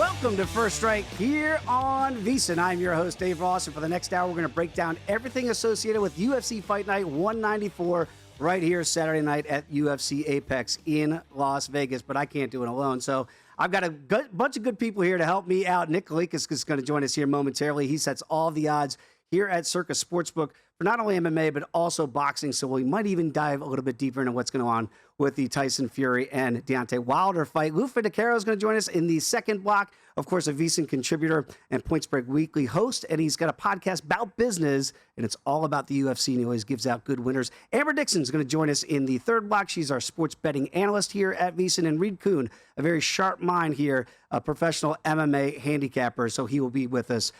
Welcome to First Strike here on VSiN. I'm your host, Dave Ross, and for the next hour, we're going to break down everything associated with UFC Fight Night 194 right here Saturday night at UFC Apex in Las Vegas. But I can't do it alone, so I've got a bunch of good people here to help me out. Nick Kalikas is going to join us here momentarily. He sets all the odds here at Circa Sportsbook for not only MMA, but also boxing. So we might even dive a little bit deeper into what's going on with the Tyson Fury and Deontay Wilder fight. Lou Finocchiaro is going to join us in the second block. Of course, a VSiN contributor and Point Spread Weekly host, and he's got a podcast about business, and it's all about the UFC, and he always gives out good winners. Amber Dixon is going to join us in the third block. She's our sports betting analyst here at VSiN, and Reed Kuhn, a very sharp mind here, a professional MMA handicapper, so he will be with us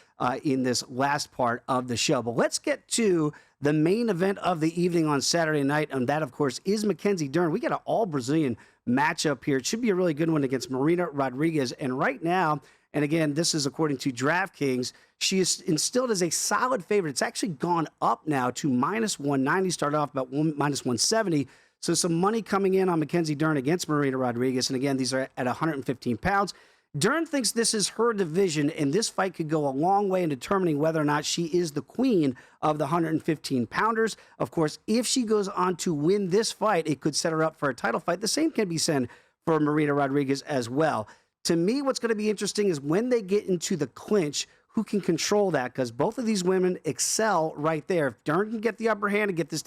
in this last part of the show. But let's get to the main event of the evening on Saturday night, and that, of course, is Mackenzie Dern. We got an all-Brazilian matchup here. It should be a really good one against Marina Rodriguez. And right now, and again, this is according to DraftKings, she is instilled as a solid favorite. It's actually gone up now to minus 190, started off about minus 170. So some money coming in on Mackenzie Dern against Marina Rodriguez. And again, these are at 115 pounds. Dern thinks this is her division, and this fight could go a long way in determining whether or not she is the queen of the 115-pounders. Of course, if she goes on to win this fight, it could set her up for a title fight. The same can be said for Marina Rodriguez as well. To me, what's going to be interesting is when they get into the clinch, who can control that? Because both of these women excel right there. If Dern can get the upper hand and get this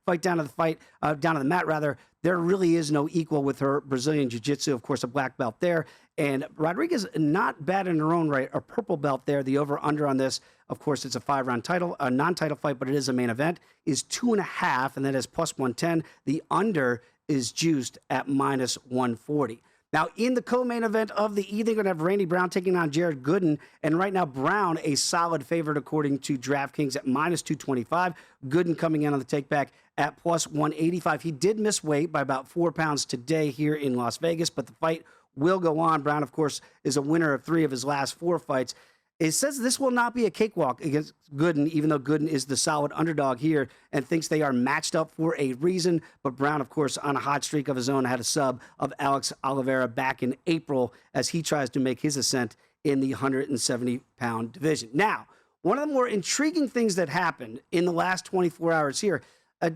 fight down to the mat rather, there really is no equal with her Brazilian Jiu-Jitsu. Of course, a black belt there. And Rodriguez, not bad in her own right, a purple belt there. The over-under on this, of course, it's a 5-round title, a non-title fight, but it is a main event, is 2.5, and that is plus 110. The under is juiced at minus 140. Now, in the co-main event of the evening, we're going to have Randy Brown taking on Jared Gooden. And right now, Brown, a solid favorite according to DraftKings at minus 225. Gooden coming in on the takeback at plus 185. He did miss weight by about 4 pounds today here in Las Vegas, but the fight will go on. Brown, of course, is a winner of 3 of his last 4 fights. It says this will not be a cakewalk against Gooden, even though Gooden is the solid underdog here and thinks they are matched up for a reason. But Brown, of course, on a hot streak of his own, had a sub of Alex Oliveira back in April as he tries to make his ascent in the 170-pound division. Now, one of the more intriguing things that happened in the last 24 hours here,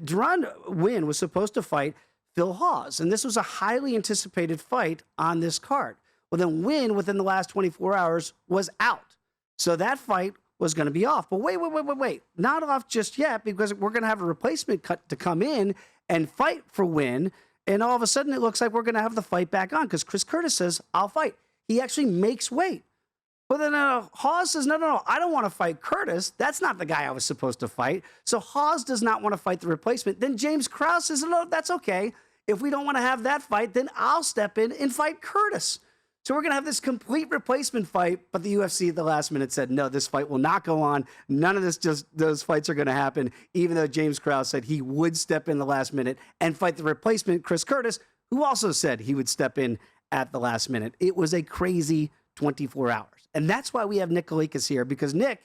Duran Wynn was supposed to fight Phil Hawes, and this was a highly anticipated fight on this card. Well, then Wynn, within the last 24 hours, was out. So that fight was going to be off. But wait. Not off just yet, because we're going to have a replacement cut to come in and fight for Wynn. And all of a sudden, it looks like we're going to have the fight back on because Chris Curtis says, I'll fight. He actually makes weight. But then Hawes says, no, I don't want to fight Curtis. That's not the guy I was supposed to fight. So Hawes does not want to fight the replacement. Then James Krause says, no, that's okay. If we don't want to have that fight, then I'll step in and fight Curtis. So we're going to have this complete replacement fight, but the UFC at the last minute said, no, this fight will not go on. None of those fights are going to happen, even though James Krause said he would step in the last minute and fight the replacement, Chris Curtis, who also said he would step in at the last minute. It was a crazy 24 hours. And that's why we have Nick Kalikas here, because Nick,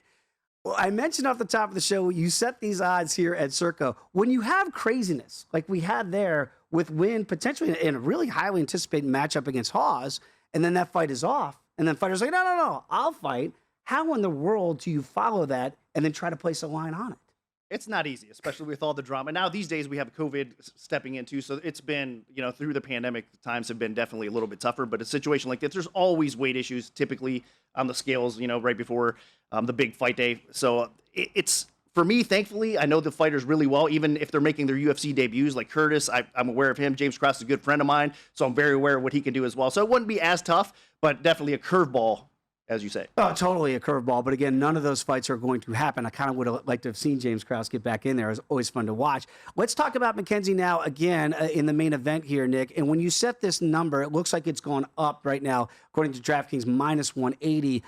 well, I mentioned off the top of the show, you set these odds here at Circa. When you have craziness, like we had there with Wynn, potentially in a really highly anticipated matchup against Hawes, and then that fight is off, and then fighters are like, no, I'll fight. How in the world do you follow that and then try to place a line on it? It's not easy, especially with all the drama. Now, these days, we have COVID stepping in, too, so it's been, through the pandemic, the times have been definitely a little bit tougher, but a situation like this, there's always weight issues, typically on the scales, right before the big fight day. So it's, for me, thankfully, I know the fighters really well, even if they're making their UFC debuts, like Curtis. I'm aware of him. James Krause is a good friend of mine, so I'm very aware of what he can do as well. So it wouldn't be as tough, but definitely a curveball, as you say. Oh, totally a curveball. But again, none of those fights are going to happen. I kind of would have liked to have seen James Krause get back in there. It's always fun to watch. Let's talk about Mackenzie now again in the main event here, Nick. And when you set this number, it looks like it's gone up right now, according to DraftKings, minus 180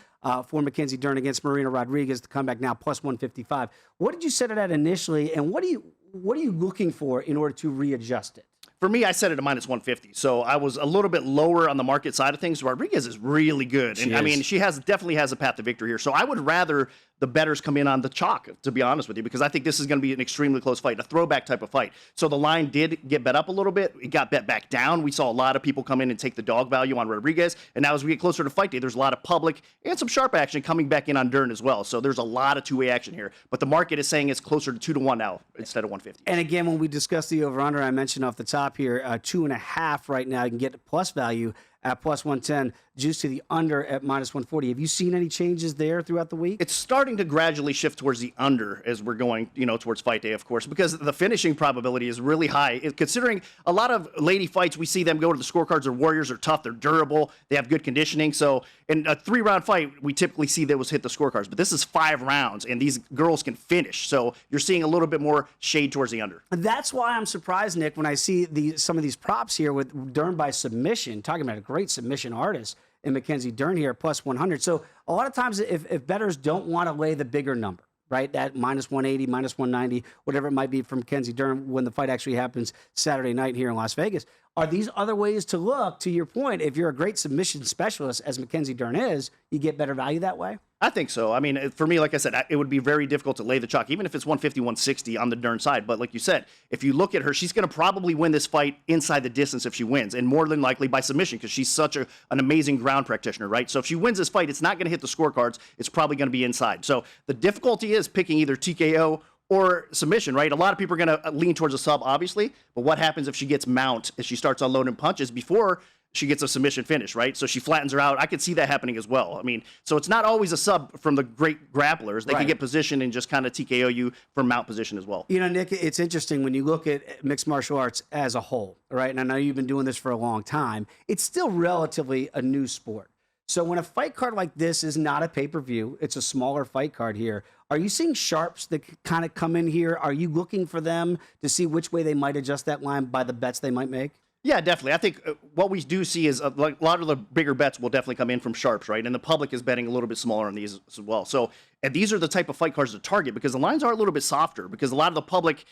for Mackenzie Dern against Marina Rodriguez. The comeback now plus 155. What did you set it at initially, and what are you looking for in order to readjust it? For me, I set it at minus 150, so I was a little bit lower on the market side of things. Rodriguez is really good, and I mean, she definitely has a path to victory here. So I would rather the bettors come in on the chalk, to be honest with you, because I think this is going to be an extremely close fight, a throwback type of fight. So the line did get bet up a little bit. It got bet back down. We saw a lot of people come in and take the dog value on Rodriguez. And now as we get closer to fight day, there's a lot of public and some sharp action coming back in on Dern as well. So there's a lot of two-way action here. But the market is saying it's closer to 2-1 now instead of 150. And again, when we discuss the over-under, I mentioned off the top here, 2.5 right now. You can get plus value at plus 110, juice to the under at minus 140. Have you seen any changes there throughout the week? It's starting to gradually shift towards the under as we're going, towards fight day, of course, because the finishing probability is really high. Considering a lot of lady fights, we see them go to the scorecards. Their warriors are tough, they're durable, they have good conditioning. So in a 3-round fight, we typically see those hit the scorecards. But this is 5 rounds, and these girls can finish. So you're seeing a little bit more shade towards the under. That's why I'm surprised, Nick, when I see some of these props here with Dern by submission, talking about a great submission artist in Mackenzie Dern here, plus 100. So a lot of times if bettors don't want to lay the bigger number, right, that minus 180, minus 190, whatever it might be from Mackenzie Dern when the fight actually happens Saturday night here in Las Vegas, are these other ways to look? To your point, if you're a great submission specialist, as Mackenzie Dern is, you get better value that way? I think so. I mean, for me, like I said, it would be very difficult to lay the chalk, even if it's 150, 160 on the Dern side. But like you said, if you look at her, she's going to probably win this fight inside the distance if she wins, and more than likely by submission, because she's such an amazing ground practitioner, right? So if she wins this fight, it's not going to hit the scorecards. It's probably going to be inside. So the difficulty is picking either TKO or submission, right? A lot of people are going to lean towards a sub, obviously. But what happens if she gets mount, if she starts unloading punches before she gets a submission finish, right? So she flattens her out. I could see that happening as well. I mean, so it's not always a sub from the great grapplers. They can get position and just kind of TKO you from mount position as well. Nick, it's interesting when you look at mixed martial arts as a whole, right? And I know you've been doing this for a long time. It's still relatively a new sport. So when a fight card like this is not a pay-per-view, it's a smaller fight card here, are you seeing sharps that kind of come in here? Are you looking for them to see which way they might adjust that line by the bets they might make? Yeah, definitely. I think what we do see is a lot of the bigger bets will definitely come in from sharps, right? And the public is betting a little bit smaller on these as well. So, and these are the type of fight cards to target because the lines are a little bit softer because a lot of the public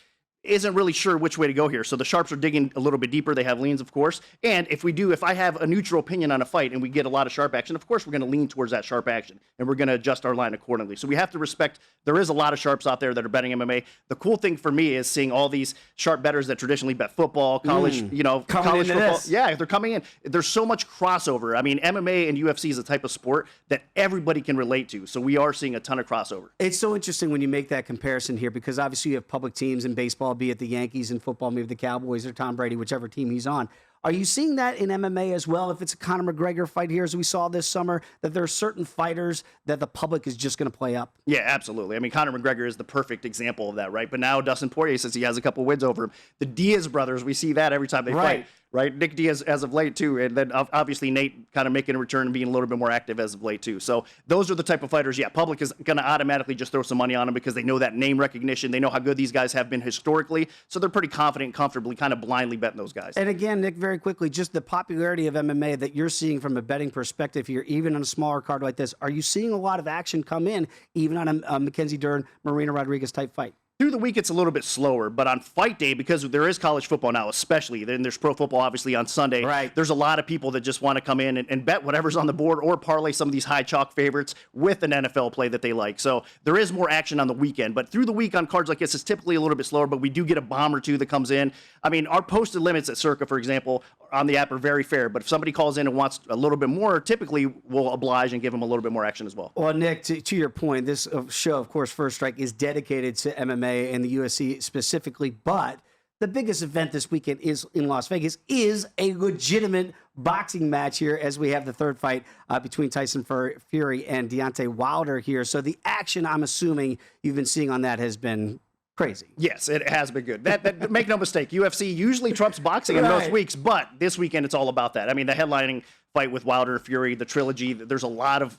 isn't really sure which way to go here. So the sharps are digging a little bit deeper. They have leans, of course. And if I have a neutral opinion on a fight and we get a lot of sharp action, of course, we're going to lean towards that sharp action and we're going to adjust our line accordingly. So we have to respect there is a lot of sharps out there that are betting MMA. The cool thing for me is seeing all these sharp bettors that traditionally bet football, college, college football. This. Yeah, they're coming in. There's so much crossover. I mean, MMA and UFC is a type of sport that everybody can relate to. So we are seeing a ton of crossover. It's so interesting when you make that comparison here because obviously you have public teams in baseball, be it the Yankees, in football, maybe the Cowboys or Tom Brady, whichever team he's on. Are you seeing that in MMA as well? If it's a Conor McGregor fight here, as we saw this summer, that there are certain fighters that the public is just going to play up? Yeah, absolutely. I mean, Conor McGregor is the perfect example of that, right? But now Dustin Poirier says he has a couple wins over him. The Diaz brothers, we see that every time they fight, right? Nick Diaz as of late, too. And then obviously Nate kind of making a return and being a little bit more active as of late, too. So those are the type of fighters, public is going to automatically just throw some money on them because they know that name recognition. They know how good these guys have been historically. So they're pretty confident and comfortably kind of blindly betting those guys. And again, Nick, very quickly, just the popularity of MMA that you're seeing from a betting perspective here, even on a smaller card like this, are you seeing a lot of action come in, even on a Mackenzie Dern, Marina Rodriguez type fight? Through the week, it's a little bit slower, but on fight day, because there is college football now, especially, then there's pro football, obviously, on Sunday. Right. There's a lot of people that just want to come in and bet whatever's on the board or parlay some of these high chalk favorites with an NFL play that they like. So there is more action on the weekend, but through the week on cards like this, it's typically a little bit slower, but we do get a bomb or two that comes in. I mean, our posted limits at Circa, for example, on the app are very fair, but if somebody calls in and wants a little bit more, typically we'll oblige and give them a little bit more action as well. Well, Nick, to your point, this show, of course, First Strike is dedicated to MMA and the UFC specifically, but the biggest event this weekend is in Las Vegas is a legitimate boxing match here as we have the third fight between Tyson Fury and Deontay Wilder here. So the action, I'm assuming you've been seeing on that has been crazy. Yes, it has been good. That make no mistake, UFC usually trumps boxing in most weeks, but this weekend it's all about that. I mean, the headlining fight with Wilder and Fury, the trilogy, there's a lot of,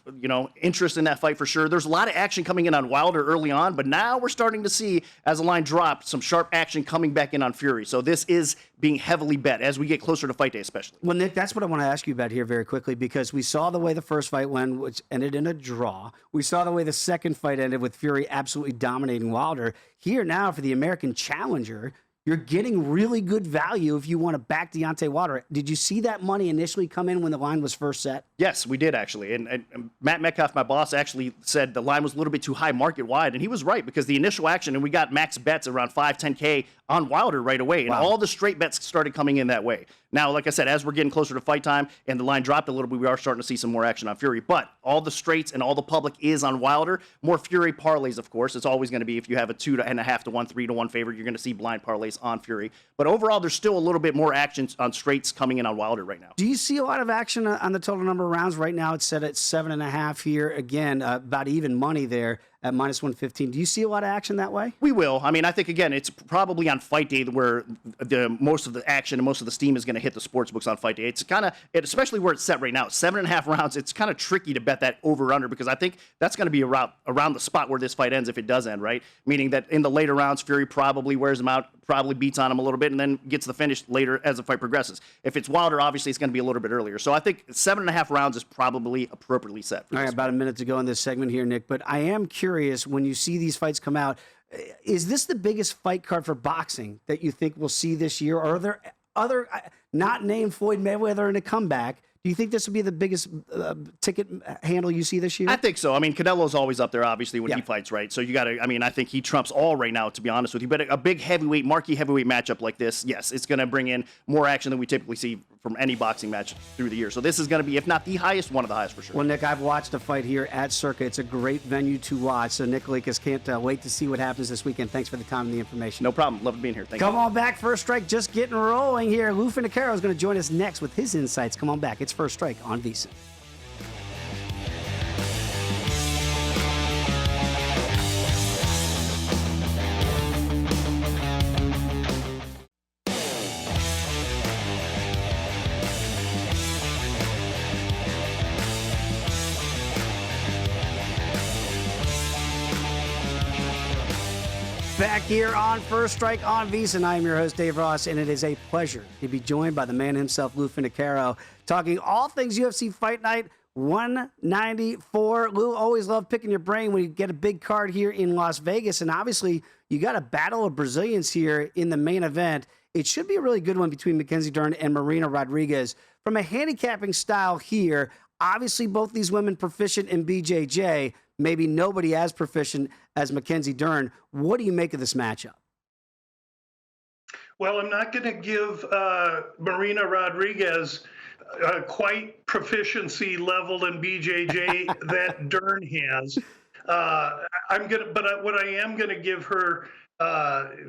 interest in that fight for sure. There's a lot of action coming in on Wilder early on, but now we're starting to see, as the line dropped, some sharp action coming back in on Fury. So this is being heavily bet as we get closer to fight day, especially. Well, Nick, that's what I want to ask you about here very quickly, because we saw the way the first fight went, which ended in a draw. We saw the way the second fight ended with Fury absolutely dominating Wilder. Here now for the American challenger, you're getting really good value if you want to back Deontay Wilder. Did you see that money initially come in when the line was first set? Yes, we did actually. And Matt Metcalf, my boss, actually said the line was a little bit too high market wide. And he was right, because the initial action, and we got max bets around 5, 10K on Wilder right away. And all the straight bets started coming in that way. Now, like I said, as we're getting closer to fight time and the line dropped a little bit, we are starting to see some more action on Fury. But all the straights and all the public is on Wilder. More Fury parlays, of course. It's always going to be, if you have a 2.5 to 1, 3 to 1 favorite, you're going to see blind parlays on Fury. But overall, there's still a little bit more action on straights coming in on Wilder right now. Do you see a lot of action on the total number of rounds? Right now it's set at 7.5 here. Again, about even money there at minus 115. Do you see a lot of action that way? We will. I mean, I think, again, it's probably on fight day where most of the action and most of the steam is going to hit the sports books on fight day. It's kind of, especially where it's set right now, 7.5 rounds, it's kind of tricky to bet that over under, because I think that's going to be around the spot where this fight ends, if it does end, right? Meaning that in the later rounds, Fury probably wears him out, probably beats on him a little bit, and then gets the finish later as the fight progresses. If it's Wilder, obviously it's going to be a little bit earlier. So I think 7.5 rounds is probably appropriately set. All right, about a minute to go in this segment here, Nick, but I am curious, when you see these fights come out, is this the biggest fight card for boxing that you think we'll see this year? Or are there other, not named Floyd Mayweather in a comeback, do you think this will be the biggest ticket handle you see this year? I think so. I mean, Canelo's always up there, obviously, when he fights, right? So you got to, I mean, I think he trumps all right now, to be honest with you. But a big heavyweight, marquee heavyweight matchup like this, yes, it's going to bring in more action than we typically see from any boxing match through the year. So this is going to be, if not the highest, one of the highest for sure. Well, Nick, I've watched a fight here at Circa. It's a great venue to watch. So Nick Kalikas can't wait to see what happens this weekend. Thanks for the time and the information. No problem. Love being here. Thank you. Come on back. First Strike just getting rolling here. Lou Finocchiaro is going to join us next with his insights. Come on back. It's First Strike on VSiN. Back here on First Strike on VSiN. I am your host, Dave Ross, and it is a pleasure to be joined by the man himself, Lou Finocchiaro, talking all things UFC Fight Night 194. Lou, always love picking your brain when you get a big card here in Las Vegas, and obviously you got a battle of Brazilians here in the main event. It should be a really good one between Mackenzie Dern and Marina Rodriguez. From a handicapping style here, obviously both these women proficient in BJJ, maybe nobody as proficient as Mackenzie Dern. What do you make of this matchup? Well, I'm not going to give Marina Rodriguez quite proficiency level in BJJ that Dern has. But what I am going to give her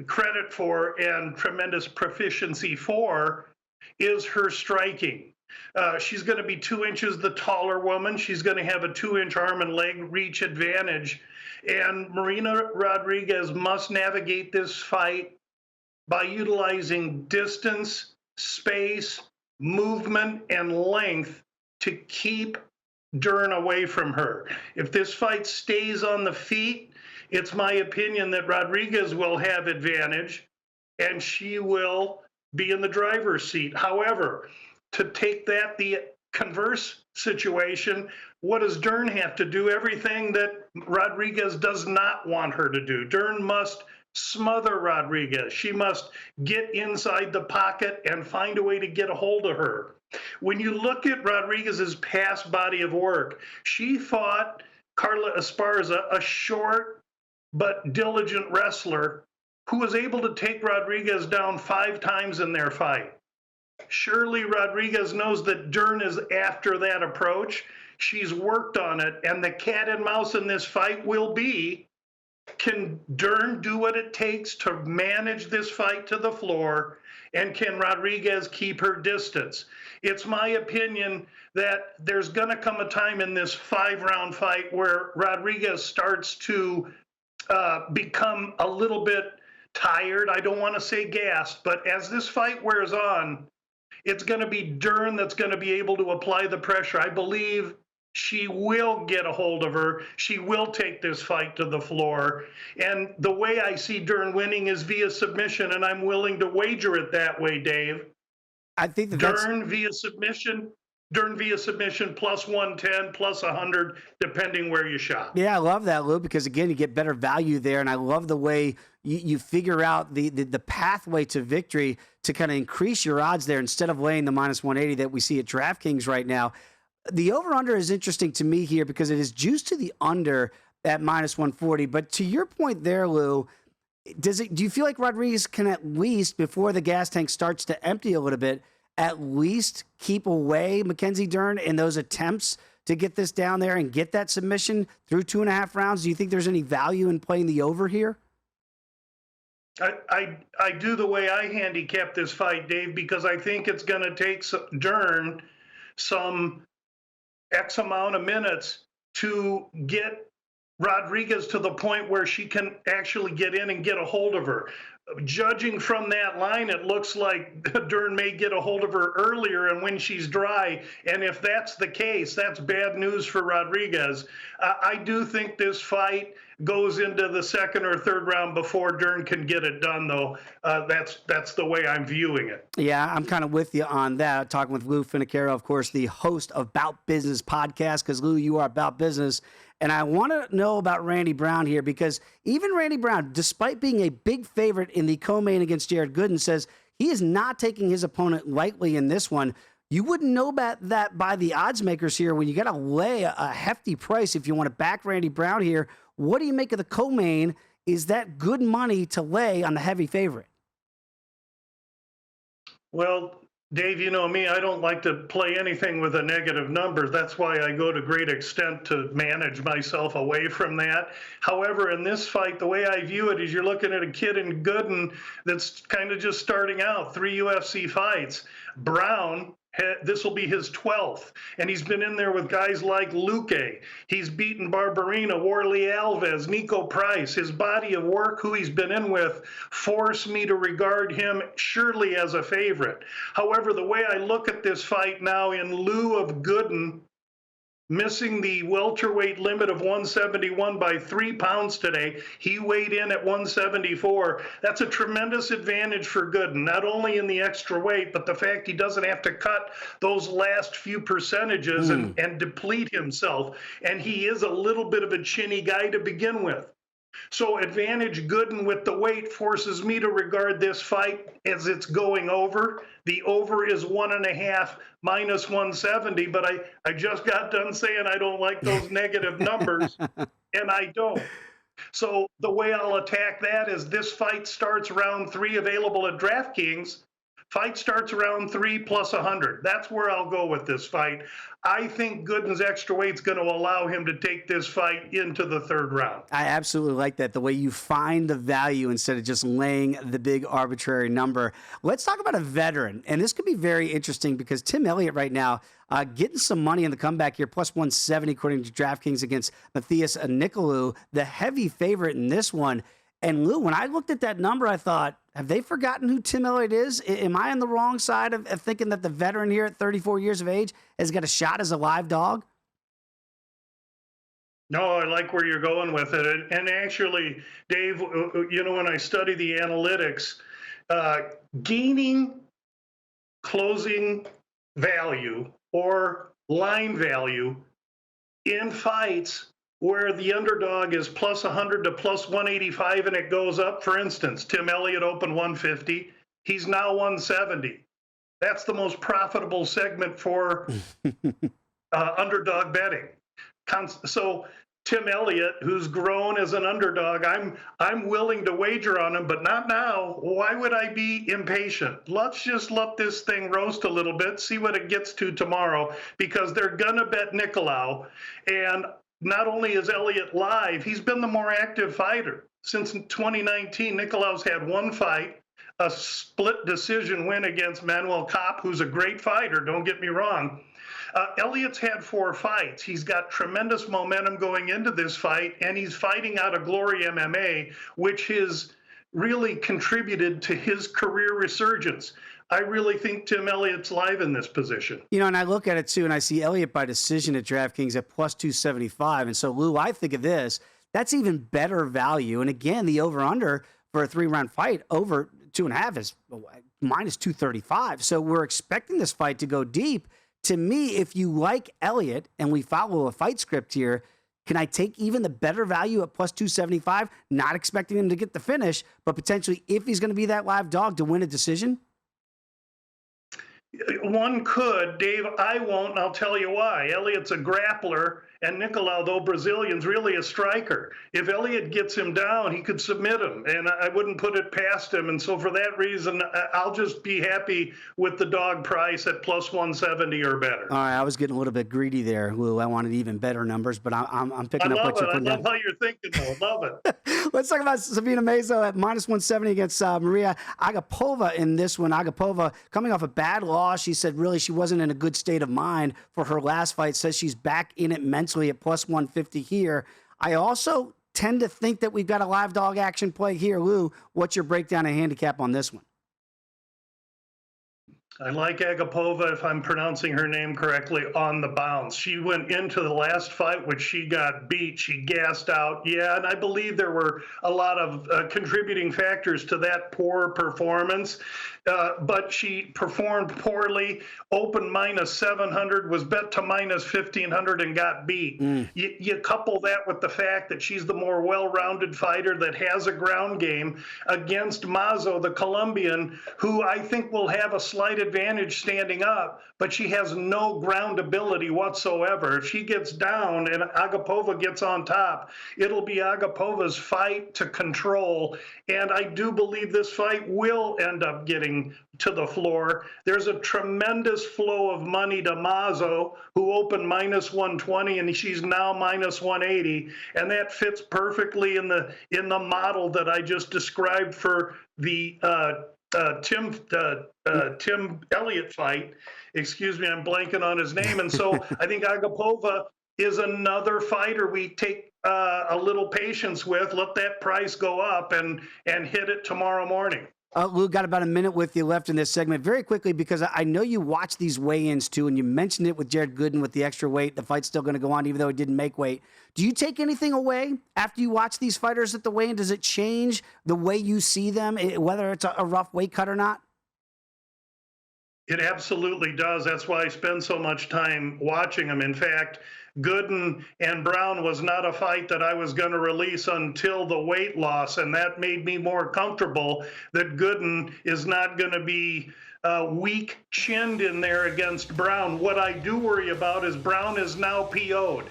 credit for and tremendous proficiency for is her striking. She's going to be 2 inches the taller woman. She's going to have a 2-inch arm and leg reach advantage. And Marina Rodriguez must navigate this fight by utilizing distance, space, movement, and length to keep Dern away from her. If this fight stays on the feet, it's my opinion that Rodriguez will have advantage and she will be in the driver's seat. However, to take that the converse situation, what does Dern have to do? Everything that Rodriguez does not want her to do. Dern must smother Rodriguez. She must get inside the pocket and find a way to get a hold of her. When you look at Rodriguez's past body of work, she fought Carla Esparza, a short but diligent wrestler who was able to take Rodriguez down 5 times in their fight. Surely Rodriguez knows that Dern is after that approach. She's worked on it, and the cat and mouse in this fight will be, can Dern do what it takes to manage this fight to the floor, and can Rodriguez keep her distance? It's my opinion that there's going to come a time in this 5-round fight where Rodriguez starts to become a little bit tired. I don't want to say gassed, but as this fight wears on, it's going to be Dern that's going to be able to apply the pressure. I believe she will get a hold of her. She will take this fight to the floor. And the way I see Dern winning is via submission, and I'm willing to wager it that way, Dave. I think that Dern via submission Dern via submission plus 110, plus 100, depending where you shop. Yeah, I love that, Lou, because again, you get better value there. And I love the way you figure out the pathway to victory to kind of increase your odds there instead of laying the minus 180 that we see at DraftKings right now. The over-under is interesting to me here because it is juiced to the under at minus 140. But to your point there, Lou, do you feel like Rodriguez can at least, before the gas tank starts to empty a little bit, at least keep away Mackenzie Dern in those attempts to get this down there and get that submission through 2.5 rounds? Do you think there's any value in playing the over here? I do the way I handicap this fight, Dave, because I think it's going to take Dern some X amount of minutes to get Rodriguez to the point where she can actually get in and get a hold of her. Judging from that line, it looks like Dern may get a hold of her earlier and when she's dry. And if that's the case, that's bad news for Rodriguez. I do think this fight goes into the second or third round before Dern can get it done, though. That's the way I'm viewing it. Yeah, I'm kind of with you on that. Talking with Lou Finocchiaro, of course, the host of About Business podcast, because, Lou, you are about business. And I want to know about Randy Brown here because even Randy Brown, despite being a big favorite in the co-main against Jared Gooden, says he is not taking his opponent lightly in this one. You wouldn't know about that by the odds makers here when you got to lay a hefty price if you want to back Randy Brown here. What do you make of the co-main? Is that good money to lay on the heavy favorite? Well, Dave, you know me, I don't like to play anything with a negative number. That's why I go to great extent to manage myself away from that. However, in this fight, the way I view it is you're looking at a kid in Gooden that's kind of just starting out, 3 UFC fights. Brown, this will be his 12th, and he's been in there with guys like Luque. He's beaten Marina, Warley Alves, Nico Price. His body of work, who he's been in with, force me to regard him surely as a favorite. However, the way I look at this fight now, in lieu of Gooden missing the welterweight limit of 171 by 3 pounds today, he weighed in at 174. That's a tremendous advantage for Gooden, not only in the extra weight, but the fact he doesn't have to cut those last few percentages and deplete himself. And he is a little bit of a chinny guy to begin with. So advantage Gooden with the weight forces me to regard this fight as it's going over. The over is 1.5 minus 170, but I just got done saying I don't like those negative numbers, and I don't. So the way I'll attack that is this fight starts round 3, available at DraftKings. Fight starts around 3 plus 100. That's where I'll go with this fight. I think Gooden's extra weight's going to allow him to take this fight into the 3rd round. I absolutely like that, the way you find the value instead of just laying the big arbitrary number. Let's talk about a veteran, and this could be very interesting because Tim Elliott right now getting some money in the comeback here, plus 170 according to DraftKings against Matthias Nicolou, the heavy favorite in this one. And Lou, when I looked at that number, I thought, have they forgotten who Tim Elliott is? Am I on the wrong side of thinking that the veteran here at 34 years of age has got a shot as a live dog? No, I like where you're going with it. And actually, Dave, you know, when I study the analytics, gaining closing value or line value in fights where the underdog is plus 100 to plus 185 and it goes up. For instance, Tim Elliott opened 150. He's now 170. That's the most profitable segment for underdog betting. So Tim Elliott, who's grown as an underdog, I'm willing to wager on him, but not now. Why would I be impatient? Let's just let this thing roast a little bit, see what it gets to tomorrow, because they're gonna bet Nicolau. And not only is Elliott live, he's been the more active fighter. Since 2019, Nicolau's had 1 fight, a split decision win against Manuel Kopp, who's a great fighter, don't get me wrong. Elliott's had 4 fights. He's got tremendous momentum going into this fight, and he's fighting out of Glory MMA, which has really contributed to his career resurgence. I really think Tim Elliott's live in this position. You know, and I look at it too, and I see Elliott by decision at DraftKings at plus 275. And so, Lou, I think of this, that's even better value. And again, the over-under for a 3-round fight over 2.5 is minus 235. So we're expecting this fight to go deep. To me, if you like Elliott and we follow a fight script here, can I take even the better value at plus 275, not expecting him to get the finish, but potentially if he's going to be that live dog to win a decision? One could, Dave. I won't, and I'll tell you why. Elliott's a grappler, and Nicolau, though Brazilian's really a striker. If Elliott gets him down, he could submit him, and I wouldn't put it past him. And so for that reason, I'll just be happy with the dog price at plus 170 or better. All right, I was getting a little bit greedy there, Lou. I wanted even better numbers, but I'm picking up what you're putting down. I love how you're thinking, though. Love it. Let's talk about Sabina Mazo at minus 170 against Maria Agapova in this one. Agapova coming off a bad loss. She said really she wasn't in a good state of mind for her last fight. Says she's back in it mentally at plus 150 here. I also tend to think that we've got a live dog action play here. Lou, what's your breakdown and handicap on this one? I like Agapova, if I'm pronouncing her name correctly, on the bounce. She went into the last fight, which she got beat. She gassed out. Yeah, and I believe there were a lot of contributing factors to that poor performance. But she performed poorly. Open minus 700, was bet to minus 1,500 and got beat. You couple that with the fact that she's the more well-rounded fighter that has a ground game against Mazo, the Colombian, who I think will have a slight advantage standing up, but she has no ground ability whatsoever. If she gets down and Agapova gets on top, it'll be Agapova's fight to control. And I do believe this fight will end up getting to the floor. There's a tremendous flow of money to Mazo, who opened minus 120, and she's now minus 180. And that fits perfectly in the model that I just described for the Tim Elliott fight. Excuse me, I'm blanking on his name. And so I think Agapova is another fighter we take a little patience with, let that price go up and hit it tomorrow morning. Lou, got about a minute with you left in this segment. Very quickly, because I know you watch these weigh-ins too, and you mentioned it with Jared Gooden with the extra weight. The fight's still going to go on, even though he didn't make weight. Do you take anything away after you watch these fighters at the weigh-in? Does it change the way you see them, whether it's a rough weight cut or not? It absolutely does. That's why I spend so much time watching them. In fact, Gooden and Brown was not a fight that I was going to release until the weight loss, and that made me more comfortable that Gooden is not going to be weak-chinned in there against Brown. What I do worry about is Brown is now PO'd,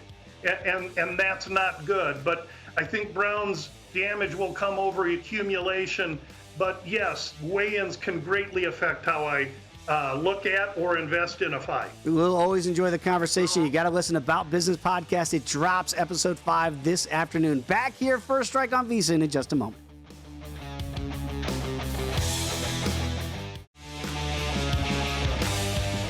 and that's not good. But I think Brown's damage will come over accumulation. But yes, weigh-ins can greatly affect how I look at or invest in a fight. We'll always enjoy the conversation. You got to listen to About Business Podcast. It drops episode 5 this afternoon. Back here, First Strike on VSiN in just a moment.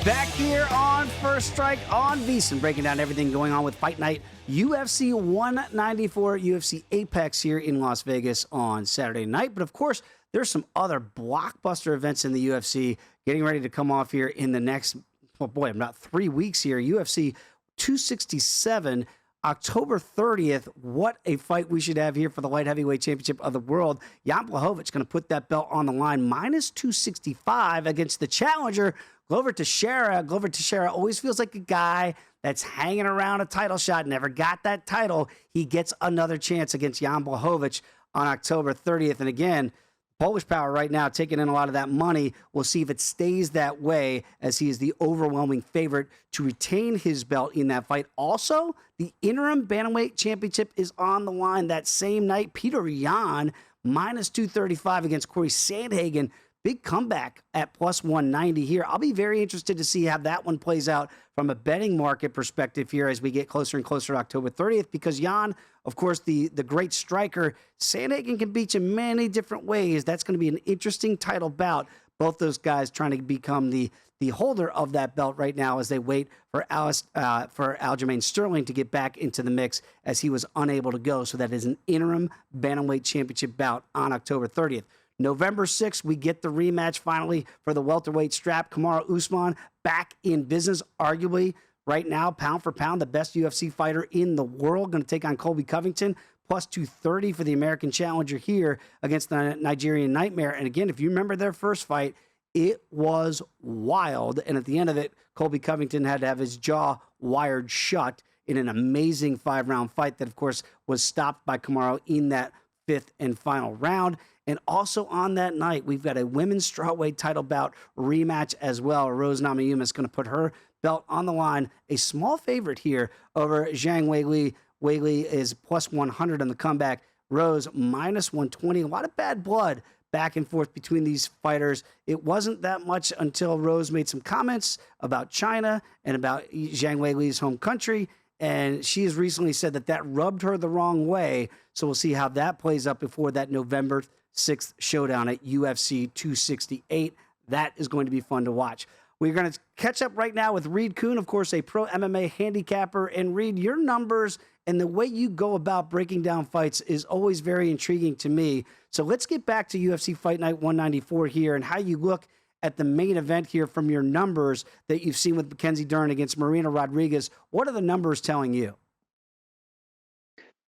Back here on First Strike on VSiN, breaking down everything going on with Fight Night UFC 194, UFC Apex here in Las Vegas on Saturday night. But of course, there's some other blockbuster events in the UFC getting ready to come off here in the next, about 3 weeks here. UFC 267, October 30th. What a fight we should have here for the light heavyweight championship of the world. Jan Blachowicz going to put that belt on the line, minus 265 against the challenger, Glover Teixeira. Glover Teixeira always feels like a guy that's hanging around a title shot, never got that title. He gets another chance against Jan Blachowicz on October 30th. And again, Polish Power right now taking in a lot of that money. We'll see if it stays that way, as he is the overwhelming favorite to retain his belt in that fight. Also, the interim bantamweight championship is on the line that same night. Peter Yan, minus 235 against Corey Sandhagen. Big comeback at plus 190 here. I'll be very interested to see how that one plays out from a betting market perspective here as we get closer and closer to October 30th, because Jan, of course, the great striker, Sandhagen can beat you many different ways. That's going to be an interesting title bout. Both those guys trying to become the holder of that belt right now as they wait for Aljamain Sterling to get back into the mix, as he was unable to go. So that is an interim bantamweight championship bout on October 30th. November 6th, we get the rematch finally for the welterweight strap. Kamaru Usman back in business, arguably right now, pound for pound, the best UFC fighter in the world. Going to take on Colby Covington, plus 230 for the American challenger here against the Nigerian Nightmare. And again, if you remember their first fight, It was wild. And at the end of it, Colby Covington had to have his jaw wired shut in an amazing 5-round fight that, of course, was stopped by Kamaru in that 5th and final round. And also on that night, we've got a women's strawweight title bout rematch as well. Rose Namajunas is going to put her belt on the line. A small favorite here over Zhang Weili. Weili is plus 100 on the comeback. Rose minus 120. A lot of bad blood back and forth between these fighters. It wasn't that much until Rose made some comments about China and about Zhang Weili's home country. And she has recently said that that rubbed her the wrong way. So we'll see how that plays up before that November 6th showdown at UFC 268. That is going to be fun to watch. We're going to catch up right now with Reed Kuhn, of course, a pro MMA handicapper. And Reed, your numbers and the way you go about breaking down fights is always very intriguing to me. So let's get back to UFC Fight Night 194 here and how you look at the main event here from your numbers that you've seen with Mackenzie Dern against Marina Rodriguez. What are the numbers telling you?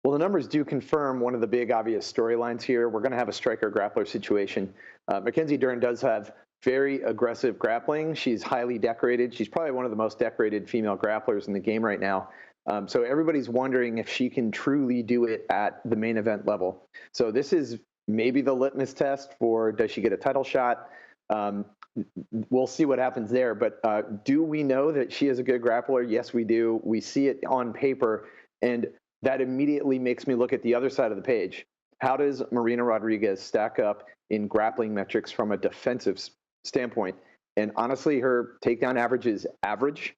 Well, the numbers do confirm one of the big obvious storylines here. We're going to have a striker-grappler situation. Mackenzie Dern does have very aggressive grappling. She's highly decorated. She's probably one of the most decorated female grapplers in the game right now. So everybody's wondering if she can truly do it at the main event level. So this is maybe the litmus test for, does she get a title shot? We'll see what happens there. But do we know that she is a good grappler? Yes, we do. We see it on paper. And that immediately makes me look at the other side of the page. How does Marina Rodriguez stack up in grappling metrics from a defensive standpoint? And honestly, her takedown average is average.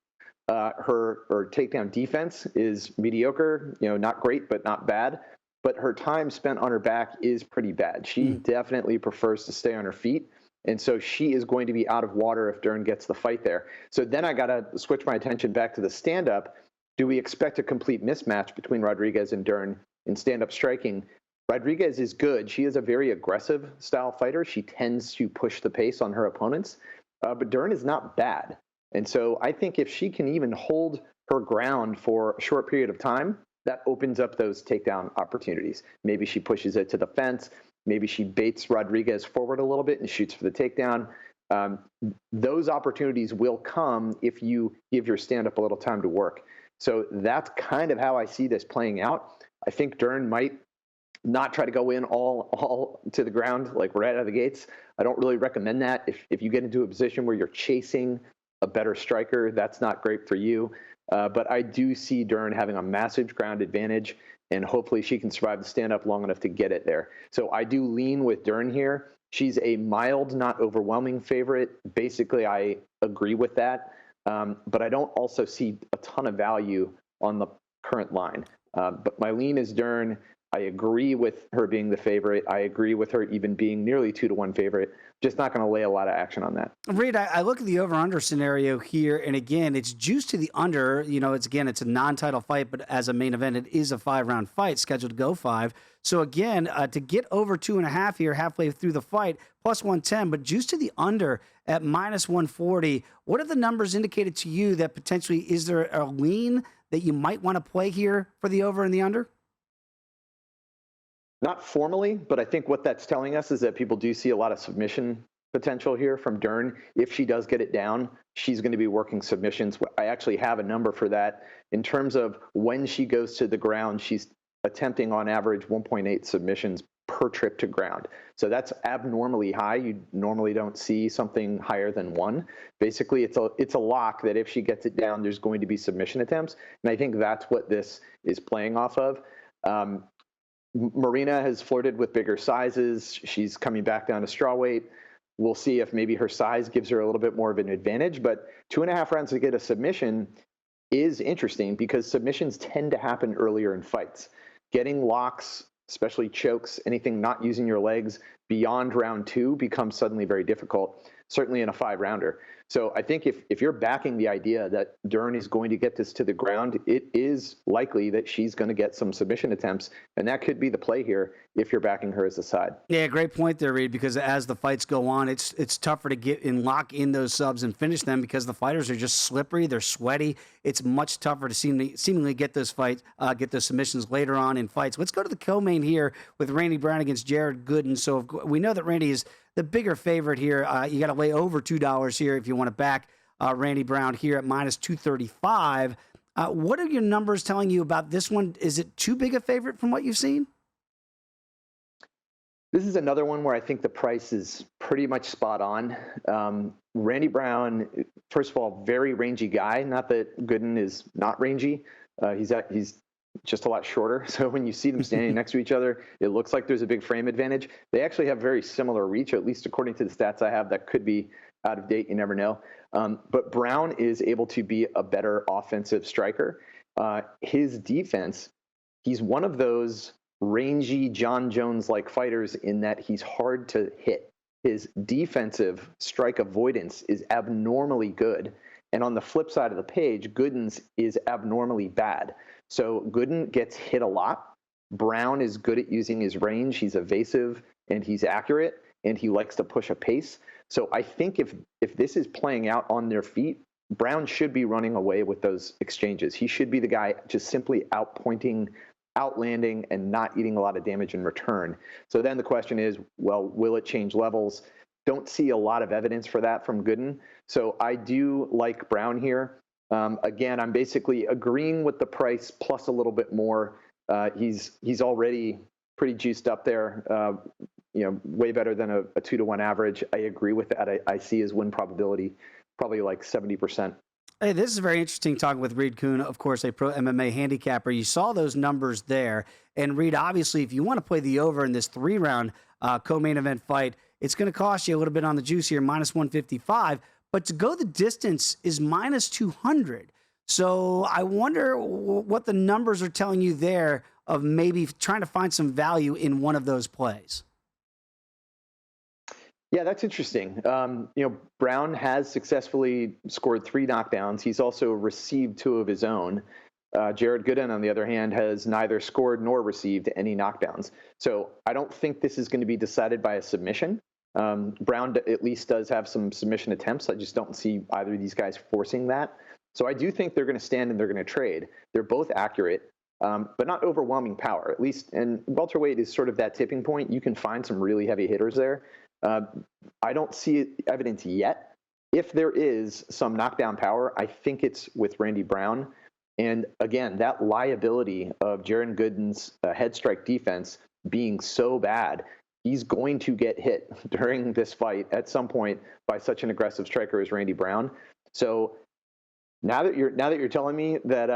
Her takedown defense is mediocre, not great, but not bad. But her time spent on her back is pretty bad. She definitely prefers to stay on her feet. And so she is going to be out of water if Dern gets the fight there. So then I got to switch my attention back to the stand-up. Do we expect a complete mismatch between Rodriguez and Dern in stand-up striking? Rodriguez is good. She is a very aggressive style fighter. She tends to push the pace on her opponents. But Dern is not bad. And so I think if she can even hold her ground for a short period of time, that opens up those takedown opportunities. Maybe she pushes it to the fence. Maybe she baits Rodriguez forward a little bit and shoots for the takedown. Those opportunities will come if you give your stand-up a little time to work. So that's kind of how I see this playing out. I think Dern might not try to go in all to the ground, like right out of the gates. I don't really recommend that. If you get into a position where you're chasing a better striker, that's not great for you. But I do see Dern having a massive ground advantage, and hopefully she can survive the stand-up long enough to get it there. So I do lean with Dern here. She's a mild, not overwhelming favorite. Basically, I agree with that. But I don't also see a ton of value on the current line. But my lean is Dern. I agree with her being the favorite. I agree with her even being nearly 2-1 favorite. Just not going to lay a lot of action on that. Reed, I look at the over-under scenario here, and again, it's juiced to the under. It's a non-title fight, but as a main event, it is a 5-round fight scheduled to go 5. So again, to get over 2.5 here halfway through the fight, plus 110, but juiced to the under at minus 140. What are the numbers indicated to you that potentially, is there a lean that you might want to play here for the over and the under? Not formally, but I think what that's telling us is that people do see a lot of submission potential here from Dern. If she does get it down, she's going to be working submissions. I actually have a number for that. In terms of when she goes to the ground, she's attempting on average 1.8 submissions per trip to ground. So that's abnormally high. You normally don't see something higher than 1. Basically, it's a lock that if she gets it down, there's going to be submission attempts. And I think that's what this is playing off of. Marina has flirted with bigger sizes. She's coming back down to strawweight. We'll see if maybe her size gives her a little bit more of an advantage. But 2.5 rounds to get a submission is interesting because submissions tend to happen earlier in fights. Getting locks, especially chokes, anything not using your legs beyond round 2 becomes suddenly very difficult, certainly in a 5-rounder. So I think if you're backing the idea that Dern is going to get this to the ground, it is likely that she's going to get some submission attempts, and that could be the play here if you're backing her as a side. Yeah, great point there, Reed, because as the fights go on, it's tougher to get and lock in those subs and finish them because the fighters are just slippery, they're sweaty. It's much tougher to seemingly get those get those submissions later on in fights. Let's go to the co-main here with Randy Brown against Jared Gooden. So we know that Randy is the bigger favorite here. You got to lay over $2 here if you want to back Randy Brown here at minus 235. What are your numbers telling you about this one? Is it too big a favorite from what you've seen? This is another one where I think the price is pretty much spot on. Randy Brown, first of all, very rangy guy. Not that Gooden is not rangy. He's just a lot shorter. So when you see them standing next to each other, it looks like there's a big frame advantage. They actually have very similar reach, at least according to the stats I have. That could be out of date. You never know. But Brown is able to be a better offensive striker. His defense, he's one of those rangy John Jones-like fighters in that he's hard to hit. His defensive strike avoidance is abnormally good. And on the flip side of the page, Gooden's is abnormally bad. So Gooden gets hit a lot. Brown is good at using his range. He's evasive and he's accurate and he likes to push a pace. So I think if this is playing out on their feet, Brown should be running away with those exchanges. He should be the guy just simply outpointing, outlanding, and not eating a lot of damage in return. So then the question is, well, will it change levels? Don't see a lot of evidence for that from Gooden. So I do like Brown here. Again, I'm basically agreeing with the price plus a little bit more. He's already pretty juiced up there, way better than a 2-to-1 average. I agree with that. I see his win probability probably like 70%. Hey, this is very interesting talking with Reed Kuhn, of course, a pro MMA handicapper. You saw those numbers there. And Reed, obviously, if you want to play the over in this 3-round co-main event fight, it's going to cost you a little bit on the juice here, minus 155. But to go the distance is minus 200. So I wonder what the numbers are telling you there of maybe trying to find some value in one of those plays. Yeah, that's interesting. Brown has successfully scored 3 knockdowns. He's also received 2 of his own. Jared Gooden, on the other hand, has neither scored nor received any knockdowns. So I don't think this is going to be decided by a submission. Brown at least does have some submission attempts. I just don't see either of these guys forcing that. So I do think they're going to stand and they're going to trade. They're both accurate, but not overwhelming power, at least. And welterweight is sort of that tipping point. You can find some really heavy hitters there. I don't see evidence yet. If there is some knockdown power, I think it's with Randy Brown. And again, that liability of Jared Gooden's head strike defense being so bad, he's going to get hit during this fight at some point by such an aggressive striker as Randy Brown. So now that you're telling me that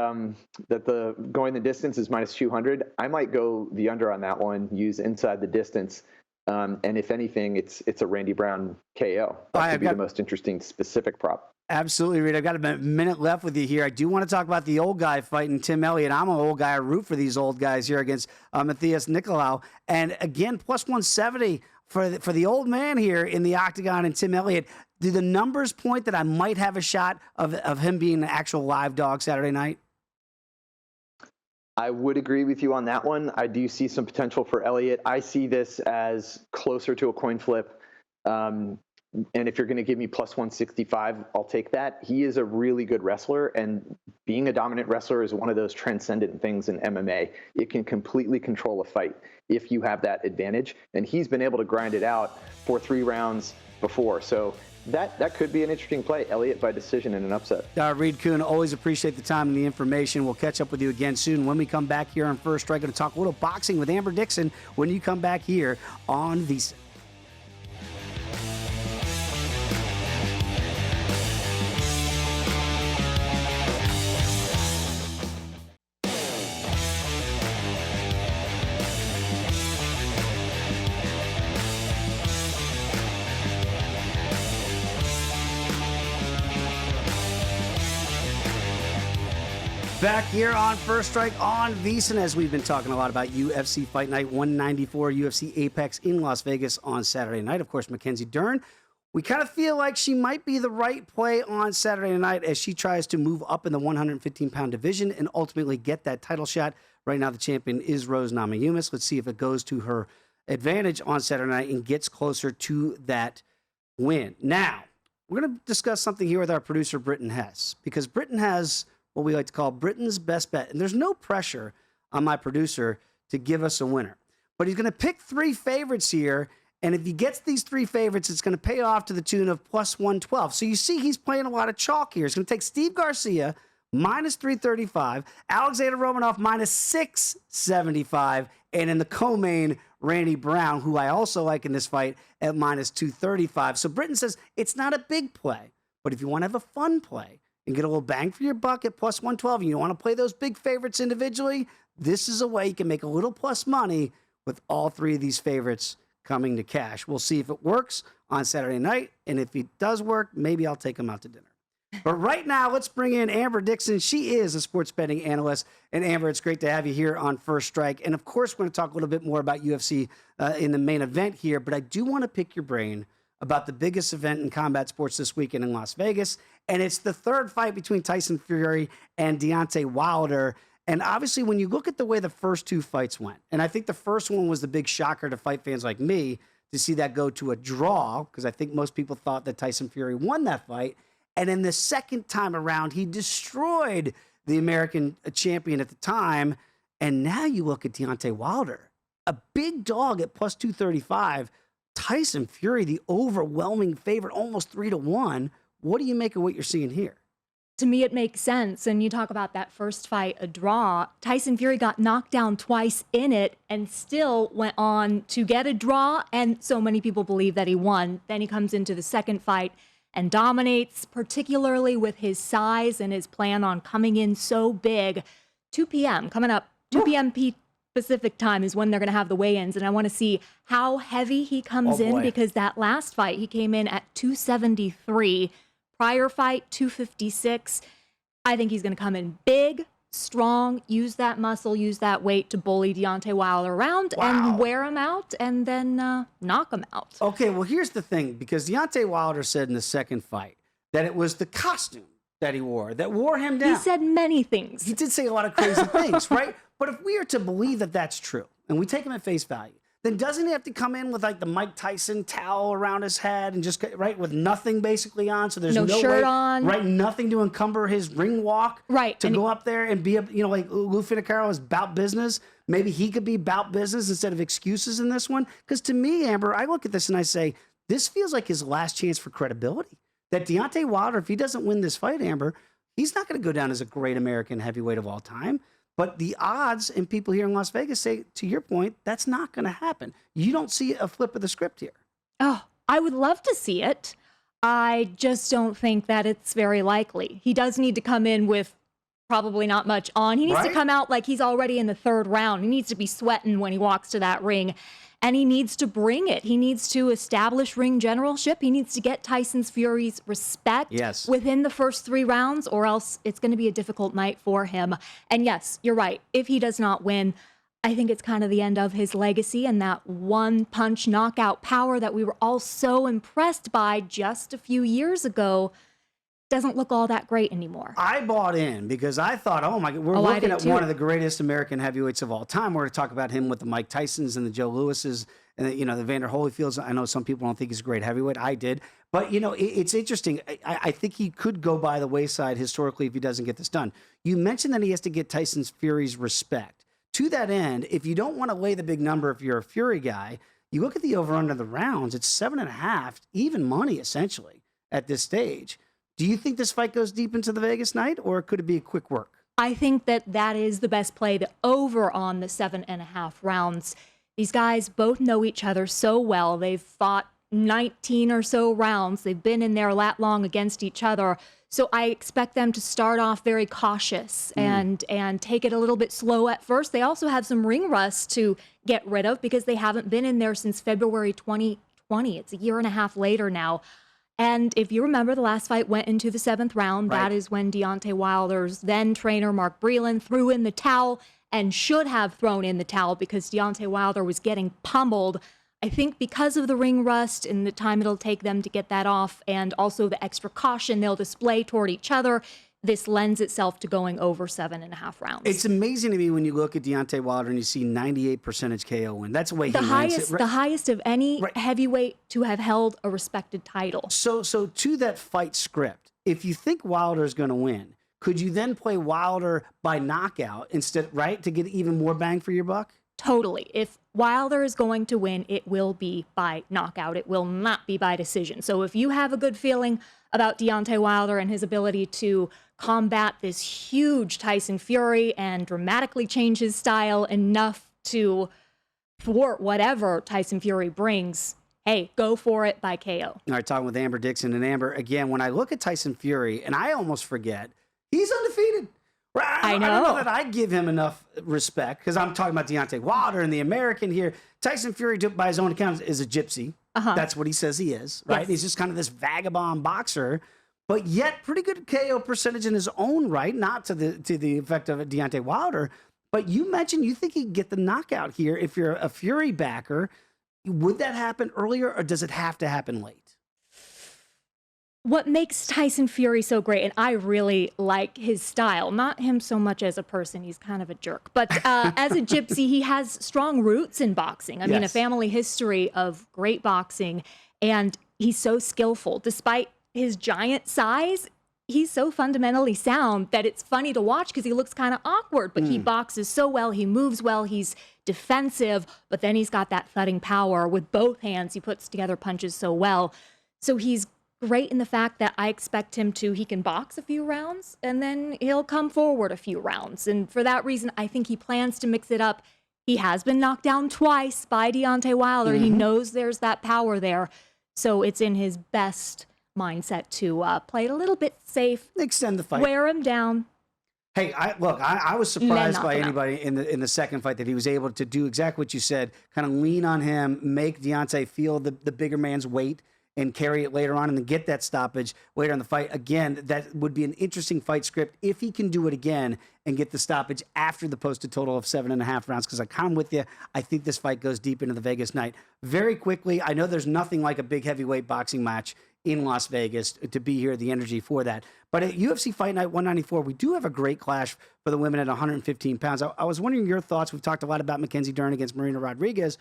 that the going the distance is minus 200, I might go the under on that one. Use inside the distance. And if anything, it's a Randy Brown KO. That could be the most interesting specific prop. Absolutely, Reed. I've got a minute left with you here. I do want to talk about the old guy fighting Tim Elliott. I'm an old guy. I root for these old guys here against Matthias Nicolau. And again, plus 170 for the old man here in the octagon and Tim Elliott. Do the numbers point that I might have a shot of him being an actual live dog Saturday night? I would agree with you on that one. I do see some potential for Elliott. I see this as closer to a coin flip. And if you're going to give me plus 165, I'll take that. He is a really good wrestler, and being a dominant wrestler is one of those transcendent things in MMA. It can completely control a fight if you have that advantage, and he's been able to grind it out for 3 rounds before. So that could be an interesting play. Elliott by decision in an upset. Reed Kuhn, always appreciate the time and the information. We'll catch up with you again soon. When we come back here on First Strike, going to talk a little boxing with Amber Dixon when you come back here on VSiN. Back here on First Strike on VSiN, as we've been talking a lot about UFC Fight Night 194, UFC Apex in Las Vegas on Saturday night. Of course, Mackenzie Dern We kind of feel like she might be the right play on Saturday night as she tries to move up in the 115-pound division and ultimately get that title shot. Right now, the champion is Rose Namajunas. Let's see if it goes to her advantage on Saturday night and gets closer to that win. Now, we're going to discuss something here with our producer, Britton Hess, because Britton has what we like to call Britain's best bet. And there's no pressure on my producer to give us a winner. But he's going to pick 3 favorites here. And if he gets these 3 favorites, it's going to pay off to the tune of plus 112. So you see he's playing a lot of chalk here. He's going to take Steve Garcia, minus 335, Alexander Romanov, minus 675, and in the co-main, Randy Brown, who I also like in this fight, at minus 235. So Britton says it's not a big play, but if you want to have a fun play and get a little bang for your buck at plus 112, and you want to play those big favorites individually, this is a way you can make a little plus money with all 3 of these favorites coming to cash. We'll see if it works on Saturday night, and if it does work, maybe I'll take them out to dinner. But right now, let's bring in Amber Dixon. She is a sports betting analyst. And Amber, it's great to have you here on First Strike. And of course, we're going to talk a little bit more about UFC in the main event here, but I do want to pick your brain about the biggest event in combat sports this weekend in Las Vegas. And it's the 3rd fight between Tyson Fury and Deontay Wilder. And obviously, when you look at the way the first 2 fights went, and I think the first one was the big shocker to fight fans like me to see that go to a draw, because I think most people thought that Tyson Fury won that fight. And in the second time around, he destroyed the American champion at the time. And now you look at Deontay Wilder, a big dog at plus 235. Tyson Fury, the overwhelming favorite, almost 3-1. What do you make of what you're seeing here? To me, it makes sense. And you talk about that first fight, a draw. Tyson Fury got knocked down twice in it and still went on to get a draw. And so many people believe that he won. Then he comes into the second fight and dominates, particularly with his size and his plan on coming in so big. 2 p.m. coming up, 2 p.m. Pacific time is when they're going to have the weigh-ins. And I want to see how heavy he comes in, because that last fight, he came in at 273. Prior fight, 256. I think he's going to come in big, strong, use that muscle, use that weight to bully Deontay Wilder around and wear him out and then knock him out. Okay, well, here's the thing, because Deontay Wilder said in the second fight that it was the costume that he wore that wore him down. He said many things. He did say a lot of crazy things, right? But if we are to believe that that's true, and we take him at face value, then doesn't he have to come in with like the Mike Tyson towel around his head and just, right, with nothing basically on? So there's no shirt way, on. Right, nothing to encumber his ring walk. Right. To go up there and be, like Lou Finocchiaro is bout business. Maybe he could be bout business instead of excuses in this one. Because to me, Amber, I look at this and I say, this feels like his last chance for credibility. That Deontay Wilder, if he doesn't win this fight, Amber, he's not going to go down as a great American heavyweight of all time. But the odds and people here in Las Vegas say, to your point, that's not going to happen. You don't see a flip of the script here. Oh, I would love to see it. I just don't think that it's very likely. He does need to come in with probably not much on. He needs to come out like he's already in the 3rd round. He needs to be sweating when he walks to that ring. And he needs to bring it. He needs to establish ring generalship. He needs to get Tyson Fury's respect within the first 3 rounds, or else it's going to be a difficult night for him. And yes, you're right. If he does not win, I think it's kind of the end of his legacy, and that one-punch knockout power that we were all so impressed by just a few years ago doesn't look all that great anymore. I bought in because I thought, oh my God, we're looking at one of the greatest American heavyweights of all time. We're going to talk about him with the Mike Tysons and the Joe Lewises and the Vander Holyfields. I know some people don't think he's a great heavyweight. I did. But, it's interesting. I think he could go by the wayside historically if he doesn't get this done. You mentioned that he has to get Tyson Fury's respect. To that end, if you don't want to lay the big number if you're a Fury guy, you look at the over-under the rounds, it's 7.5, even money essentially at this stage. Do you think this fight goes deep into the Vegas night, or could it be a quick work? I think that is the best play, the over on the 7.5 rounds. These guys both know each other so well. They've fought 19 or so rounds. They've been in there that long against each other. So I expect them to start off very cautious and take it a little bit slow at first. They also have some ring rust to get rid of because they haven't been in there since February 2020. It's a year and a half later now. And if you remember, the last fight went into the 7th round. That is when Deontay Wilder's then trainer, Mark Breland, threw in the towel and should have thrown in the towel because Deontay Wilder was getting pummeled. I think because of the ring rust and the time it'll take them to get that off, and also the extra caution they'll display toward each other, this lends itself to going over 7.5 rounds. It's amazing to me when you look at Deontay Wilder and you see 98% KO win. That's the way he wins it. The highest of any heavyweight to have held a respected title. So to that fight script, if you think Wilder is going to win, could you then play Wilder by knockout instead, right, to get even more bang for your buck? Totally. If Wilder is going to win, it will be by knockout. It will not be by decision. So if you have a good feeling about Deontay Wilder and his ability to combat this huge Tyson Fury and dramatically change his style enough to thwart whatever Tyson Fury brings, hey, go for it by KO. All right, talking with Amber Dixon. And Amber, again, when I look at Tyson Fury, and I almost forget, he's undefeated. I know. I don't know that I give him enough respect because I'm talking about Deontay Wilder and the American here. Tyson Fury, by his own account, is a gypsy. That's what he says he is, right? Yes. He's just kind of this vagabond boxer, but yet pretty good KO percentage in his own right, not to the effect of Deontay Wilder. But you mentioned you think he can get the knockout here if you're a Fury backer. Would that happen earlier, or does it have to happen late? What makes Tyson Fury so great, and I really like his style, not him so much as a person, he's kind of a jerk, but as a gypsy, he has strong roots in boxing. I mean, a family history of great boxing, and he's so skillful. Despite his giant size, he's so fundamentally sound that it's funny to watch because he looks kind of awkward, but he boxes so well, he moves well, he's defensive, but then he's got that thudding power with both hands. He puts together punches so well. So he's great in the fact that I expect him he can box a few rounds and then he'll come forward a few rounds. And for that reason, I think he plans to mix it up. He has been knocked down twice by Deontay Wilder. He knows there's that power there. So it's in his best mindset to play it a little bit safe. Extend the fight. Wear him down. Hey, I was surprised by anybody in the second fight that he was able to do exactly what you said, kind of lean on him, make Deontay feel the bigger man's weight, and carry it later on and then get that stoppage later in the fight. Again, that would be an interesting fight script if he can do it again and get the stoppage after the posted total of 7.5 rounds, because I'm with you. I think this fight goes deep into the Vegas night. Very quickly, I know there's nothing like a big heavyweight boxing match in Las Vegas to be here, the energy for that. But at UFC Fight Night 194, we do have a great clash for the women at 115 pounds. I was wondering your thoughts. We've talked a lot about Mackenzie Dern against Marina Rodriguez.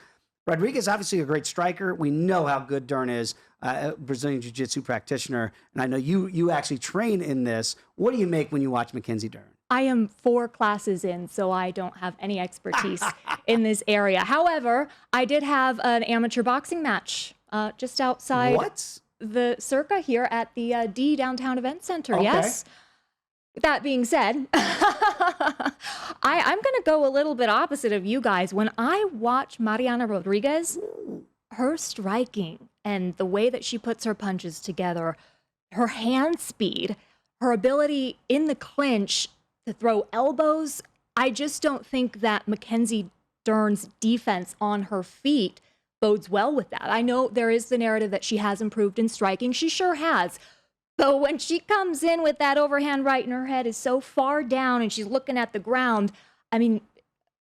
Rodriguez, obviously a great striker. We know how good Dern is, a Brazilian Jiu-Jitsu practitioner. And I know you actually train in this. What do you make when you watch Mackenzie Dern? I am 4 classes in, so I don't have any expertise in this area. However, I did have an amateur boxing match just outside the Circa here at the D Downtown Event Center. Okay. Yes. That being said, I'm going to go a little bit opposite of you guys. When I watch Mariana Rodriguez, her striking and the way that she puts her punches together, her hand speed, her ability in the clinch to throw elbows, I just don't think that Mackenzie Dern's defense on her feet bodes well with that. I know there is the narrative that she has improved in striking. She sure has. But when she comes in with that overhand right and her head is so far down and she's looking at the ground, I mean,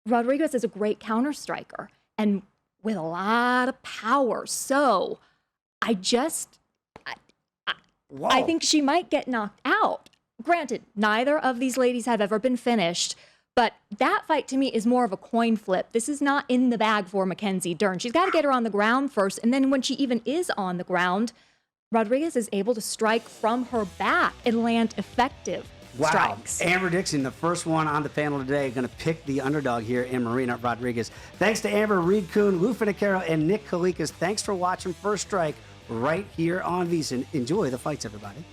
Rodriguez is a great counter striker and with a lot of power. So I think she might get knocked out. Granted, neither of these ladies have ever been finished, but that fight to me is more of a coin flip. This is not in the bag for Mackenzie Dern. She's got to get her on the ground first. And then when she even is on the ground, Rodriguez is able to strike from her back and land effective strikes. Amber Dixon, the first one on the panel today, going to pick the underdog here in Marina Rodriguez. Thanks to Amber, Reed Kuhn, Lou Finocchiaro, and Nick Kalikas. Thanks for watching First Strike right here on VSiN. Enjoy the fights, everybody.